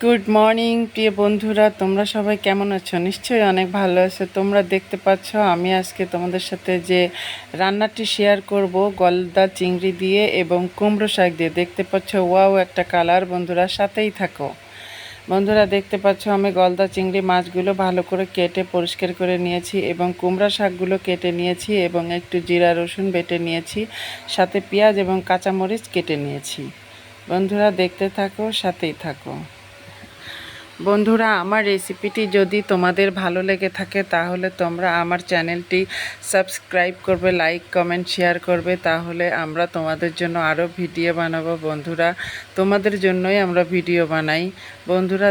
Good morning প্রিয় বন্ধুরা, তোমরা সবাই কেমন আছো? নিশ্চয়ই অনেক ভালো আছো। তোমরা দেখতে পাচ্ছ আমি আজকে তোমাদের সাথে যে রান্নাটি শেয়ার করব গলদা চিংড়ি দিয়ে এবং কুমড়ো শাক দিয়ে। দেখতে পাচ্ছ ওয়াও একটা কালার। বন্ধুরা সাথেই থাকো। বন্ধুরা দেখতে পাচ্ছ আমি গলদা চিংড়ি মাছগুলো ভালো করে কেটে পরিষ্কার করে নিয়েছি এবং কুমড়া শাকগুলো কেটে নিয়েছি এবং একটু জিরা রসুন বেটে নিয়েছি, সাথে পেঁয়াজ এবং কাঁচামরিচ কেটে নিয়েছি। বন্ধুরা দেখতে থাকো, সাথেই থাকো। বন্ধুরা আমার রেসিপিটি যদি তোমাদের ভালো লেগে থাকে তাহলে তোমরা আমার চ্যানেলটি সাবস্ক্রাইব করবে, লাইক কমেন্ট শেয়ার করবে, তাহলে আমরা তোমাদের জন্য আরও ভিডিও বানাবো। বন্ধুরা তোমাদের জন্যই আমরা ভিডিও বানাই। বন্ধুরা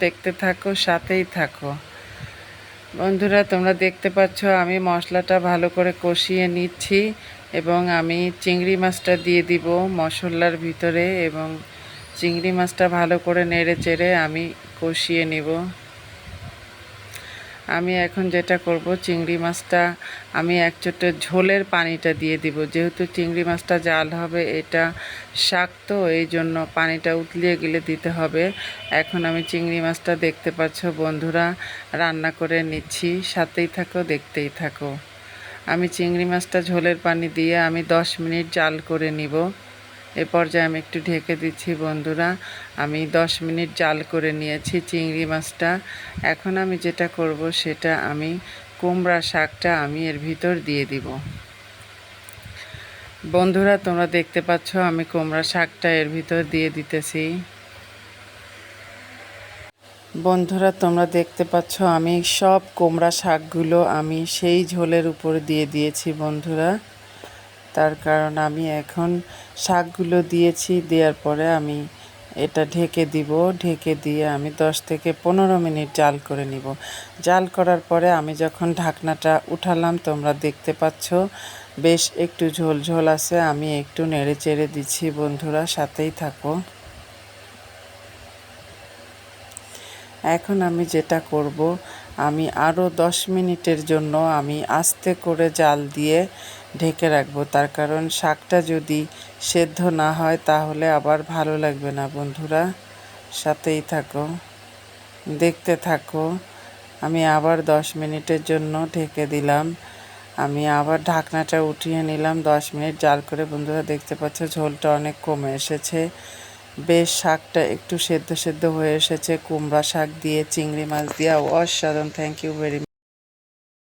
দেখতে থাকো, সাথেই থাকো। বন্ধুরা তোমরা দেখতে পাচ্ছ আমি মশলাটা ভালো করে কষিয়ে নিচ্ছি এবং আমি চিংড়ি মাছটা দিয়ে দিব মশলার ভিতরে এবং চিংড়ি মাছটা ভালো করে নেড়ে চেড়ে আমি কষিয়ে নিব। আমি এখন যেটা করব, চিংড়ি মাছটা আমি এক চোটে ঝোলের পানিটা দিয়ে দিব। যেহেতু চিংড়ি মাছটা জাল হবে, এটা শাক তো, এই জন্য পানিটা উতলিয়ে গেলে দিতে হবে। এখন আমি চিংড়ি মাছটা দেখতে পাচ্ছ বন্ধুরা রান্না করে নিচ্ছি। সাথেই থাকো, দেখতেই থাকো। আমি চিংড়ি মাছটা ঝোলের পানি দিয়ে আমি 10 মিনিট জাল করে নিব। এ পর্যায়ে আমি একটু ঢেকে দিচ্ছি। বন্ধুরা আমি 10 মিনিট জাল করে নিয়েছি চিংড়ি মাছটা। এখন আমি যেটা করব সেটা আমি কুমড়া শাকটা আমি এর ভিতর দিয়ে দিব। বন্ধুরা তোমরা দেখতে পাচ্ছ আমি কুমড়া শাকটা এর ভিতর দিয়ে দিতেছি। বন্ধুরা তোমরা দেখতে পাচ্ছ আমি সব কুমড়া শাকগুলো আমি সেই ঝোলের উপর দিয়ে দিয়েছি। বন্ধুরা তার কারণ আমি এখন শাকগুলো দিয়েছি, দেওয়ার পরে আমি এটা ঢেকে দিব। ঢেকে দিয়ে আমি 10 থেকে 15 মিনিট জাল করে নিব। জাল করার পরে আমি যখন ঢাকনাটা উঠালাম, তোমরা দেখতে পাচ্ছ বেশ একটু ঝোল ঝোল আছে। আমি একটু নেড়ে চেড়ে দিচ্ছি। বন্ধুরা সাথেই থাকো। এখন আমি যেটা করব, আমি আরও 10 মিনিটের জন্য আমি আস্তে করে জাল দিয়ে ঢেকে রাখবো। তার কারণ শাকটা যদি সেদ্ধ না হয় তাহলে আবার ভালো লাগবে না। বন্ধুরা সাথেই থাকো, দেখতে থাকো। আমি আবার 10 মিনিটের জন্য ঢেকে দিলাম। আমি আবার ঢাকনাটা উঠিয়ে নিলাম 10 মিনিট জাল করে। বন্ধুরা দেখতে পাচ্ছ ঝোলটা অনেক কমে এসেছে, বেশ শাকটা একটু সেদ্ধ সেদ্ধ হয়ে এসেছে। কুমড়া শাক দিয়ে চিংড়ি মাছ দিয়ে অসাধারণ। Thank you very much.